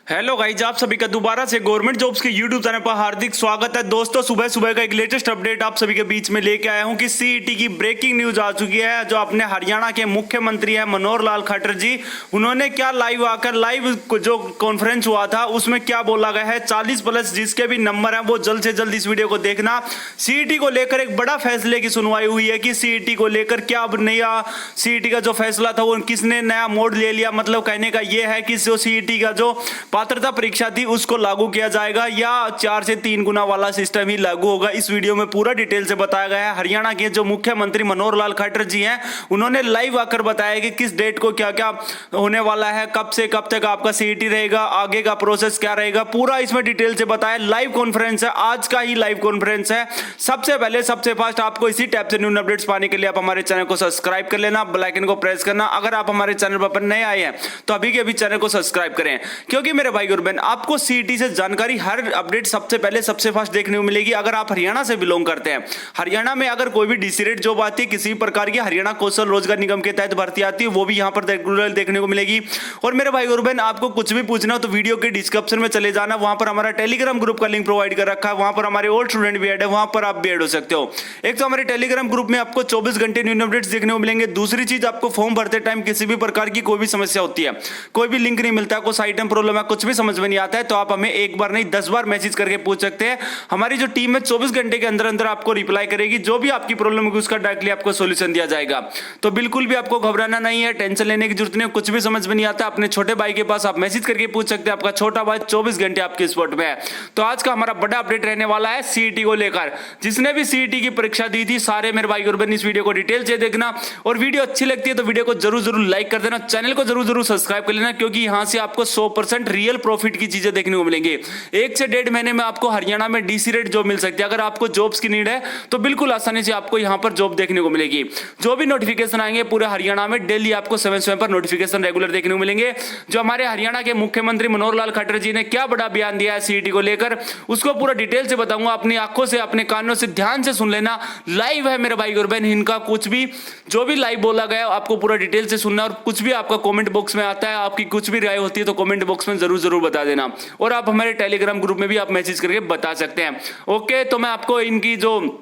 Hello guys, आप सभी का दोबारा से गवर्नमेंट जॉब्स के यूट्यूब चैनल पर हार्दिक स्वागत है। दोस्तों, सुबह सुबह का एक लेटेस्ट अपडेट आप सभी के बीच में लेके आया हूं कि सीईटी की ब्रेकिंग न्यूज आ चुकी है। जो अपने हरियाणा के मुख्यमंत्री है मनोहर लाल खट्टर जी, उन्होंने क्या लाइव आकर लाइव जो कॉन्फ्रेंस हुआ था उसमें क्या बोला गया है। 40+ जिसके भी नंबर है वो जल्द से जल्द इस वीडियो को देखना। सीईटी को लेकर एक बड़ा फैसले की सुनवाई हुई है कि सीईटी को लेकर क्या अब नया सीईटी का जो फैसला था वो किसने नया मोड ले लिया। मतलब कहने का ये है कि जो सीईटी का जो पात्रता परीक्षा थी उसको लागू किया जाएगा या 4 से 3 गुना वाला सिस्टम ही लागू होगा। इस वीडियो में पूरा डिटेल से बताया गया है। हरियाणा के जो मुख्यमंत्री मनोहर लाल खट्टर जी हैं, उन्होंने लाइव आकर बताया कि किस डेट को क्या क्या होने वाला है, कब से कब तक आपका सीईटी रहेगा, आगे का प्रोसेस क्या रहेगा, पूरा इसमें डिटेल से बताया। लाइव कॉन्फ्रेंस है, आज का ही लाइव कॉन्फ्रेंस है। सबसे पहले सबसे फास्ट आपको इसी टाइप से न्यूज अपडेट्स पाने के लिए आप हमारे चैनल को सब्सक्राइब कर लेना, बेल आइकन को प्रेस करना। अगर आप हमारे चैनल पर नए आए हैं तो अभी के अभी चैनल को सब्सक्राइब करें, क्योंकि मेरे भाई और बहन आपको सीईटी से जानकारी हर अपडेट सबसे पहले सबसे फास्ट देखने को मिलेगी। अगर आप हरियाणा से बिलोंग करते हैं, हरियाणा में अगर कोई भी डीसी रेट जॉब आती है, किसी प्रकार की हरियाणा कौशल रोजगार निगम के तहत भर्ती आती है, वो भी यहां पर रेगुलर देखने को मिलेगी। और मेरे भाई और बहन आपको कुछ भी पूछना हो तो वीडियो के डिस्क्रिप्शन में चले जाना, वहां पर हमारा टेलीग्राम ग्रुप का लिंक प्रोवाइड कर रखा है। वहां पर हमारे ओल्ड स्टूडेंट भी ऐड है, वहां पर आप भी ऐड हो सकते हो। एक तो हमारे टेलीग्राम ग्रुप में आपको 24 घंटे न्यूज अपडेट्स देखने को मिलेंगे। दूसरी चीज, आपको फॉर्म भरते टाइम किसी भी प्रकार की कोई भी समस्या होती है, कोई भी लिंक नहीं मिलता, कोई आइटम प्रॉब्लम है, कुछ भी समझ में नहीं आता है, तो आप हमें एक बार नहीं 10 बार मैसेज करके पूछ सकते हैं। हमारी जो टीम है 24 घंटे के अंदर अंदर आपको रिप्लाई करेगी। जो भी आपकी प्रॉब्लम होगी उसका डायरेक्टली आपको सॉल्यूशन दिया जाएगा। तो बिल्कुल भी आपको घबराना नहीं है, टेंशन लेने की जरूरत नहीं है। कुछ भी समझ में नहीं आता, अपने छोटे भाई के पास आप मैसेज करके पूछ सकते हैं। आपका छोटा भाई 24 घंटे आपके सपोर्ट में है। तो आज का हमारा बड़ा अपडेट रहने वाला है सीईटी को लेकर। जिसने भी सीईटी की परीक्षा दी थी, सारे मेरे भाई और बहन इस वीडियो को डिटेल से देखना। और वीडियो अच्छी लगती है तो वीडियो को जरूर जरूर लाइक कर देना, चैनल को जरूर जरूर सब्सक्राइब कर लेना, क्योंकि यहां से आपको 100% रियल प्रॉफिट की चीजें देखने को मिलेंगी। 1 से 1.5 महीने में आपको हरियाणा में डीसी रेट जॉब मिल सकती है। अगर आपको जॉब्स की नीड है तो बिल्कुल आसानी से आपको यहां पर जॉब देखने को मिलेगी। जो भी नोटिफिकेशन आएंगे पूरे हरियाणा में डेली आपको 7 समय पर नोटिफिकेशन रेगुलर देखने को मिलेंगे। जो हमारे हरियाणा के मुख्यमंत्री मनोहर लाल खट्टर जी ने क्या बड़ा बयान दिया है सीईटी को लेकर, उसको पूरा डिटेल से बताऊंगा। अपनी आंखों से अपने कानों से ध्यान से सुन लेना। लाइव है मेरे भाई और बहन, इनका कुछ भी जो भी लाइव बोला गया आपको पूरा डिटेल से सुनना। और कुछ भी आपका कमेंट बॉक्स में आता है, आपकी कुछ भी राय होती है तो कमेंट बॉक्स में जरूर जरूर बता देना। और आप हमारे टेलीग्राम ग्रुप में भी आप मैसेज करके बता सकते हैं। ओके, तो मैं आपको इनकी जो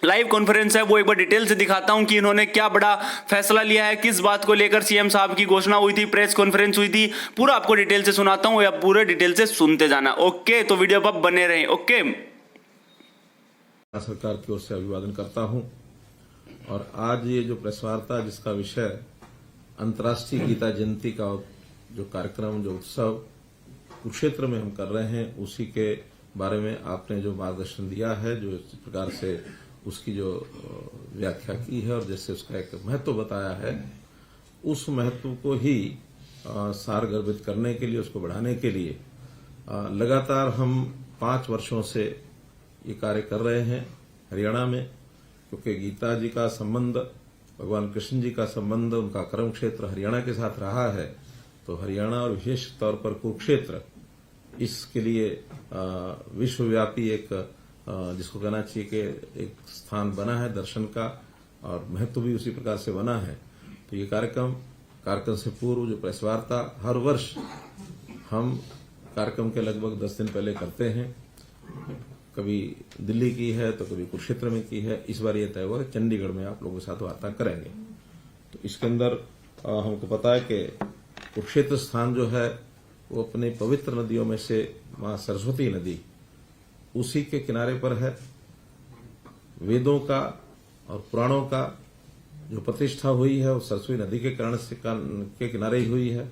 लाइव कॉन्फ्रेंस है वो एक बार डिटेल से दिखाता हूं कि इन्होंने क्या बड़ा फैसला लिया है, किस बात को लेकर सीएम साहब की घोषणा हुई थी, प्रेस कॉन्फ्रेंस हुई थी, पूरा आपको डिटेल से सुनाता हूं। या पूरे डिटेल से सुनते जाना। ओके, तो वीडियो पर बने रहें। ओके, सरकार की ओर से अभिवादन करता हूं। और आज ये जो प्रेस वार्ता जिसका विषय अंतर्राष्ट्रीय गीता जयंती का जो कार्यक्रम, जो उत्सव कुरुक्षेत्र में हम कर रहे हैं, उसी के बारे में आपने जो मार्गदर्शन दिया है, जो इस प्रकार से उसकी जो व्याख्या की है और जैसे उसका एक महत्व बताया है, उस महत्व को ही सारगर्भित करने के लिए, उसको बढ़ाने के लिए लगातार हम 5 वर्षों से ये कार्य कर रहे हैं हरियाणा में। क्योंकि गीता जी का संबंध, भगवान कृष्ण जी का संबंध, उनका कर्म क्षेत्र हरियाणा के साथ रहा है, तो हरियाणा और विशेष तौर पर कुरुक्षेत्र इसके लिए विश्वव्यापी एक जिसको कहना चाहिए कि एक स्थान बना है दर्शन का, और महत्व भी उसी प्रकार से बना है। तो ये कार्यक्रम से पूर्व जो प्रेस वार्ता हर वर्ष हम कार्यक्रम के लगभग 10 दिन पहले करते हैं। कभी दिल्ली की है तो कभी कुरुक्षेत्र में की है। इस बार ये तय हुआ कि चंडीगढ़ में आप लोगों के साथ वार्ता करेंगे। तो इसके अंदर हमको पता है कि कुरुक्षेत्र स्थान जो है वो अपनी पवित्र नदियों में से मां सरस्वती नदी उसी के किनारे पर है। वेदों का और पुराणों का जो प्रतिष्ठा हुई है वो सरस्वती नदी के कारण से के किनारे ही हुई है।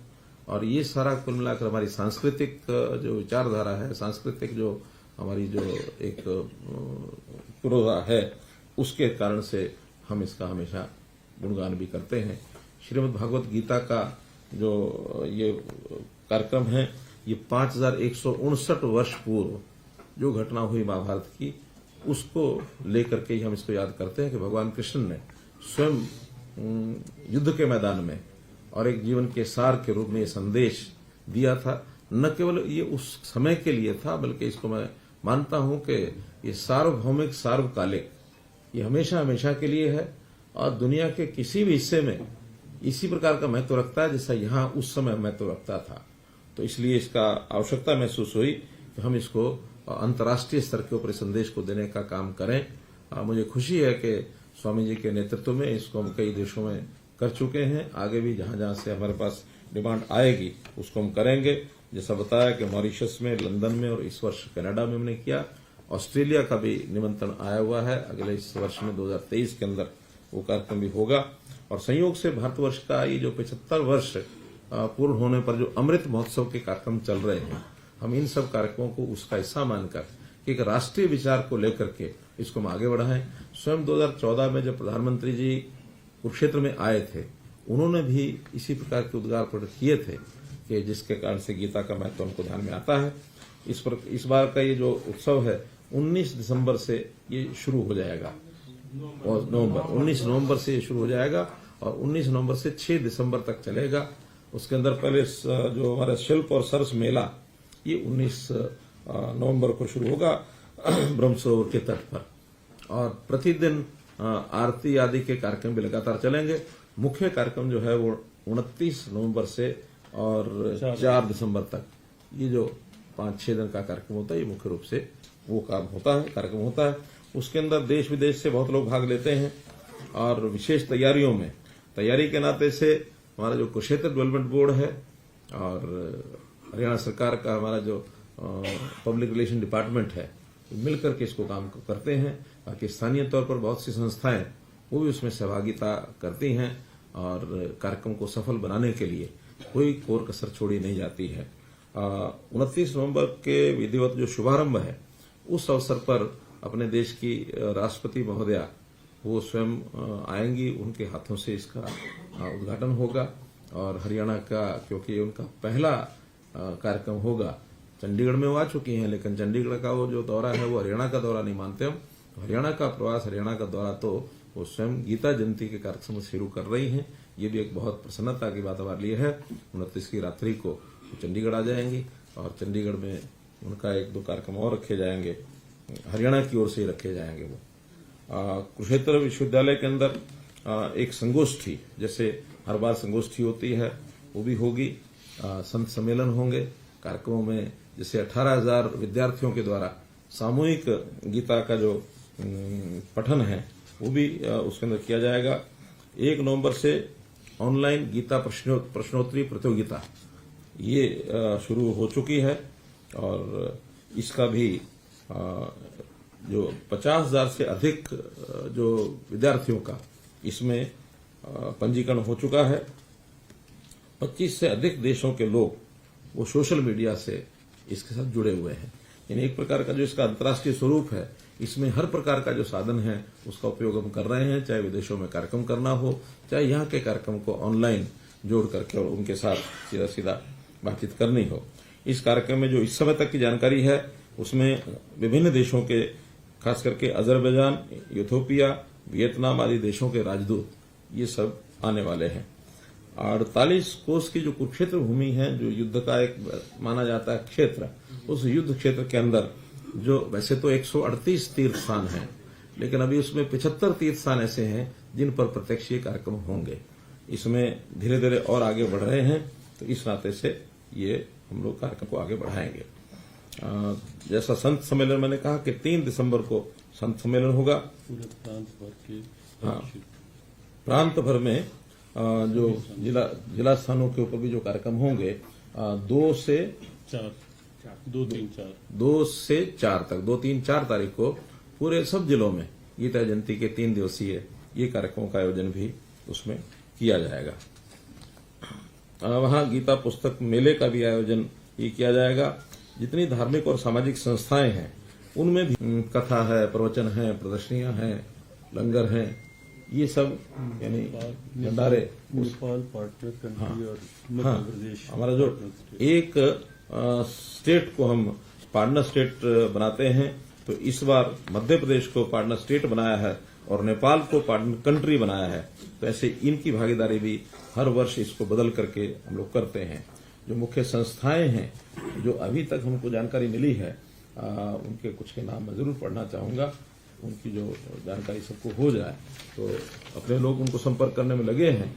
और ये सारा कुल मिलाकर हमारी सांस्कृतिक जो विचारधारा है, सांस्कृतिक जो हमारी जो एक पुरोधा है, उसके कारण से हम इसका हमेशा गुणगान भी करते हैं। श्रीमद् भागवत गीता का जो ये कार्यक्रम है, ये 5159 वर्ष पूर्व जो घटना हुई महाभारत की, उसको लेकर के ही हम इसको याद करते हैं कि भगवान कृष्ण ने स्वयं युद्ध के मैदान में और एक जीवन के सार के रूप में ये संदेश दिया था। न केवल ये उस समय के लिए था, बल्कि इसको मैं मानता हूं कि ये सार्वभौमिक, सार्वकालिक, ये हमेशा हमेशा के लिए है। और दुनिया के किसी भी हिस्से में इसी प्रकार का महत्व रखता है जैसा यहां उस समय महत्व रखता था। तो इसलिए इसका आवश्यकता महसूस हुई कि हम इसको अंतर्राष्ट्रीय स्तर के ऊपर संदेश को देने का काम करें। मुझे खुशी है कि स्वामी जी के नेतृत्व में इसको हम कई देशों में कर चुके हैं। आगे भी जहां जहां से हमारे पास डिमांड आएगी उसको हम करेंगे। जैसा बताया कि मॉरिशस में, लंदन में और इस वर्ष कनाडा में हमने किया। ऑस्ट्रेलिया का भी निमंत्रण आया हुआ है। अगले इस वर्ष में 2023 के अंदर वो कार्यक्रम भी होगा। और संयोग से भारतवर्ष का ये जो 75 वर्ष पूर्ण होने पर जो अमृत महोत्सव के कार्यक्रम चल रहे हैं, हम इन सब कार्यक्रमों को उसका हिस्सा मानकर कि एक राष्ट्रीय विचार को लेकर के इसको हम आगे बढ़ाएं। स्वयं 2014 में जब प्रधानमंत्री जी कुरुक्षेत्र में आए थे, उन्होंने भी इसी प्रकार के उद्गार प्रकट किए थे कि जिसके कारण से गीता का महत्व हमको ध्यान में आता है। इस बार का ये जो उत्सव है 19 दिसंबर से ये शुरू हो जाएगा और 19 नवंबर से ये शुरू हो जाएगा और 19 नवंबर से 6 दिसंबर तक चलेगा। उसके अंदर पहले जो हमारा शिल्प और सरस मेला ये 19 नवंबर को शुरू होगा ब्रह्म सरोवर के तट पर, और प्रतिदिन आरती आदि के कार्यक्रम भी लगातार चलेंगे। मुख्य कार्यक्रम जो है वो 29 नवंबर से और 4 दिसंबर तक ये जो 5-6 दिन का कार्यक्रम होता है, ये मुख्य रूप से वो कार्यक्रम होता है। उसके अंदर देश विदेश से बहुत लोग भाग लेते हैं और विशेष तैयारी के नाते से हमारा जो कुरुक्षेत्र डेवलपमेंट बोर्ड है और हरियाणा सरकार का हमारा जो पब्लिक रिलेशन डिपार्टमेंट है, मिलकर के इसको काम करते हैं। बाकी स्थानीय तौर पर बहुत सी संस्थाएं वो भी उसमें सहभागिता करती हैं और कार्यक्रम को सफल बनाने के लिए कोई कोर कसर छोड़ी नहीं जाती है। 29 नवंबर के विधिवत जो शुभारंभ है, उस अवसर पर अपने देश की राष्ट्रपति महोदया वो स्वयं आएंगी, उनके हाथों से इसका उद्घाटन होगा। और हरियाणा का, क्योंकि ये उनका पहला कार्यक्रम होगा, चंडीगढ़ में वो आ चुकी हैं, लेकिन चंडीगढ़ का वो जो दौरा है वो हरियाणा का दौरा नहीं मानते हम। हरियाणा का प्रवास, हरियाणा का दौरा तो वो स्वयं गीता जयंती के कार्यक्रम शुरू कर रही हैं। ये भी एक बहुत प्रसन्नता की बात हमारे लिए है। 29 की रात्रि को चंडीगढ़ आ जाएंगी और चंडीगढ़ में उनका 1-2 कार्यक्रम और रखे जाएंगे, हरियाणा की ओर से ही रखे जाएंगे। वो कुरुक्षेत्र विश्वविद्यालय के अंदर एक संगोष्ठी, जैसे हर बार संगोष्ठी होती है, वो भी होगी। संत सम्मेलन होंगे। कार्यक्रमों में जैसे 18,000 विद्यार्थियों के द्वारा सामूहिक गीता का जो पठन है वो भी उसके अंदर किया जाएगा। 1 नवंबर से ऑनलाइन गीता प्रश्नोत्तरी प्रतियोगिता ये शुरू हो चुकी है और इसका भी जो 50,000 से अधिक जो विद्यार्थियों का इसमें पंजीकरण हो चुका है। 25 से अधिक देशों के लोग वो सोशल मीडिया से इसके साथ जुड़े हुए हैं। यानी एक प्रकार का जो इसका अंतर्राष्ट्रीय स्वरूप है, इसमें हर प्रकार का जो साधन है उसका उपयोग हम कर रहे हैं, चाहे विदेशों में कार्यक्रम करना हो, चाहे यहाँ के कार्यक्रम को ऑनलाइन जोड़ करके और उनके साथ सीधा बातचीत करनी हो। इस कार्यक्रम में जो इस समय तक की जानकारी है उसमें विभिन्न देशों के, खास करके अजरबैजान, इथियोपिया, वियतनाम आदि देशों के राजदूत ये सब आने वाले हैं। 48 कोस की जो कुरुक्षेत्र भूमि है, जो युद्ध का एक माना जाता है क्षेत्र, उस युद्ध क्षेत्र के अंदर जो वैसे तो 138 तीर्थ स्थान हैं, लेकिन अभी उसमें 75 तीर्थ स्थान ऐसे हैं जिन पर प्रत्यक्ष ये कार्यक्रम होंगे। इसमें धीरे धीरे और आगे बढ़ रहे हैं, तो इस नाते से ये हम लोग कार्यक्रम को आगे बढ़ाएंगे। जैसा संत सम्मेलन मैंने कहा कि 3 दिसंबर को संत सम्मेलन होगा। पूरे प्रांत भर के, प्रांत भर में जो जिला स्थानों के ऊपर भी जो कार्यक्रम होंगे 2 से 4 तक 2-3-4 तारीख को पूरे सब जिलों में गीता जयंती के 3 दिवसीय ये कार्यक्रमों का आयोजन भी उसमें किया जाएगा। वहां गीता पुस्तक मेले का भी आयोजन ये किया जाएगा। जितनी धार्मिक और सामाजिक संस्थाएं हैं उनमें भी कथा है, प्रवचन है, प्रदर्शनियां हैं, लंगर हैं, ये सब यानी भंडारे। नेपाल पार्टनर कंट्री और मध्य प्रदेश हमारा जो एक स्टेट को हम पार्टनर स्टेट बनाते हैं, तो इस बार मध्य प्रदेश को पार्टनर स्टेट बनाया है और नेपाल को पार्टनर कंट्री बनाया है। तो ऐसे इनकी भागीदारी भी हर वर्ष इसको बदल करके हम लोग करते हैं। जो मुख्य संस्थाएं हैं जो अभी तक हमको जानकारी मिली है, उनके कुछ के नाम मैं जरूर पढ़ना चाहूंगा। उनकी जो जानकारी सबको हो जाए, तो अपने लोग उनको संपर्क करने में लगे हैं,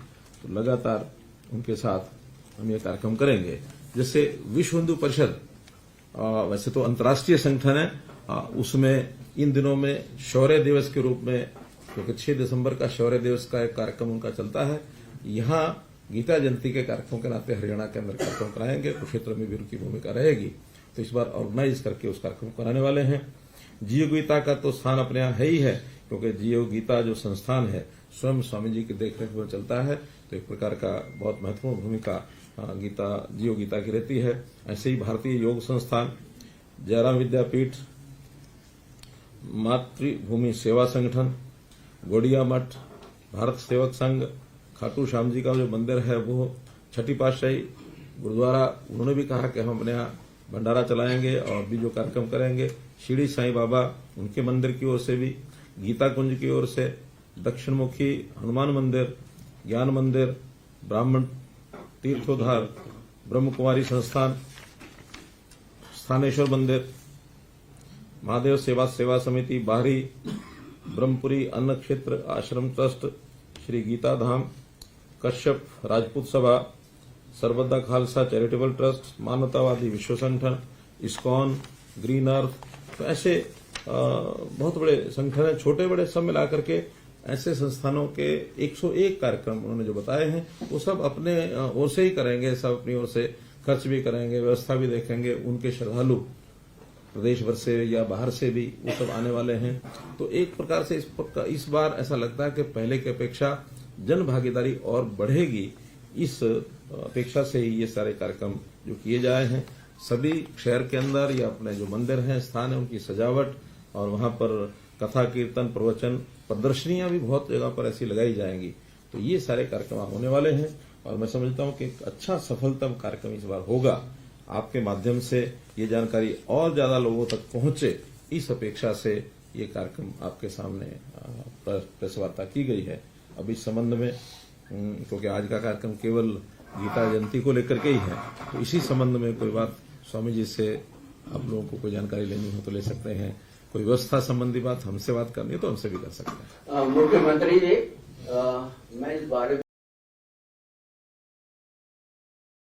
तो लगातार उनके साथ हम ये कार्यक्रम करेंगे। जैसे विश्व हिंदू परिषद वैसे तो अंतर्राष्ट्रीय संगठन है, उसमें इन दिनों में शौर्य दिवस के रूप में, क्योंकि 6 दिसंबर का शौर्य दिवस का एक कार्यक्रम उनका चलता है, यहाँ गीता जयंती के कार्यक्रमों के नाते हरियाणा के अंदर कार्यक्रम कराएंगे। कुरुक्षेत्र में भी उनकी भूमिका रहेगी, तो इस बार ऑर्गेनाइज करके उस कार्यक्रम को कराने वाले हैं। जीव गीता का तो स्थान अपने यहाँ है ही है, क्योंकि जीव गीता जो संस्थान है स्वयं स्वामी जी की देखरेख में चलता है, तो एक प्रकार का बहुत महत्वपूर्ण भूमिका जीव गीता की रहती है। ऐसे ही भारतीय योग संस्थान, जयराम विद्यापीठ, मातृभूमि सेवा संगठन, गोडिया मठ, भारत सेवक संघ, खाटू श्याम जी का जो मंदिर है वो, छठी पातशाही गुरुद्वारा, उन्होंने भी कहा कि हम अपने यहाँ भंडारा चलाएंगे और भी जो कार्यक्रम करेंगे। शिरडी साईं बाबा, उनके मंदिर की ओर से भी, गीता कुंज की ओर से, दक्षिणमुखी हनुमान मंदिर, ज्ञान मंदिर, ब्राह्मण तीर्थोद्धार, ब्रह्म कुमारी संस्थान, स्थानेश्वर मंदिर, महादेव सेवा समिति बाहरी, ब्रह्मपुरी अन्न क्षेत्र आश्रम ट्रस्ट, श्री गीता धाम, कश्यप राजपूत सभा, सर्वदा खालसा चैरिटेबल ट्रस्ट, मानवतावादी विश्व संगठन, इस्कॉन, ग्रीन अर्थ, तो ऐसे बहुत बड़े संगठन हैं, छोटे बड़े सब मिलाकर के ऐसे संस्थानों के 101 कार्यक्रम उन्होंने जो बताए हैं वो सब अपने ओर से ही करेंगे, सब अपनी ओर से खर्च भी करेंगे, व्यवस्था भी देखेंगे। उनके श्रद्धालु प्रदेश भर से या बाहर से भी वो सब आने वाले हैं। तो एक प्रकार से इस बार ऐसा लगता है कि पहले की अपेक्षा जन भागीदारी और बढ़ेगी। इस अपेक्षा से ही ये सारे कार्यक्रम जो किए जाए हैं, सभी शहर के अंदर या अपने जो मंदिर हैं, स्थान है, उनकी सजावट और वहां पर कथा कीर्तन प्रवचन प्रदर्शनियां भी बहुत जगह पर ऐसी लगाई जाएंगी। तो ये सारे कार्यक्रम होने वाले हैं और मैं समझता हूं कि एक अच्छा सफलतम कार्यक्रम इस बार होगा। आपके माध्यम से ये जानकारी और ज्यादा लोगों तक पहुंचे, इस अपेक्षा से ये कार्यक्रम आपके सामने प्रेस वार्ता की गई है। अब इस संबंध में, क्योंकि आज का कार्यक्रम केवल गीता जयंती को लेकर के ही है, तो इसी संबंध में कोई बात स्वामी जी से आप लोगों को कोई जानकारी लेनी हो तो ले सकते हैं। कोई व्यवस्था संबंधी बात हमसे बात करनी है तो हमसे भी कर सकते हैं। मुख्यमंत्री जी, मैं इस बारे में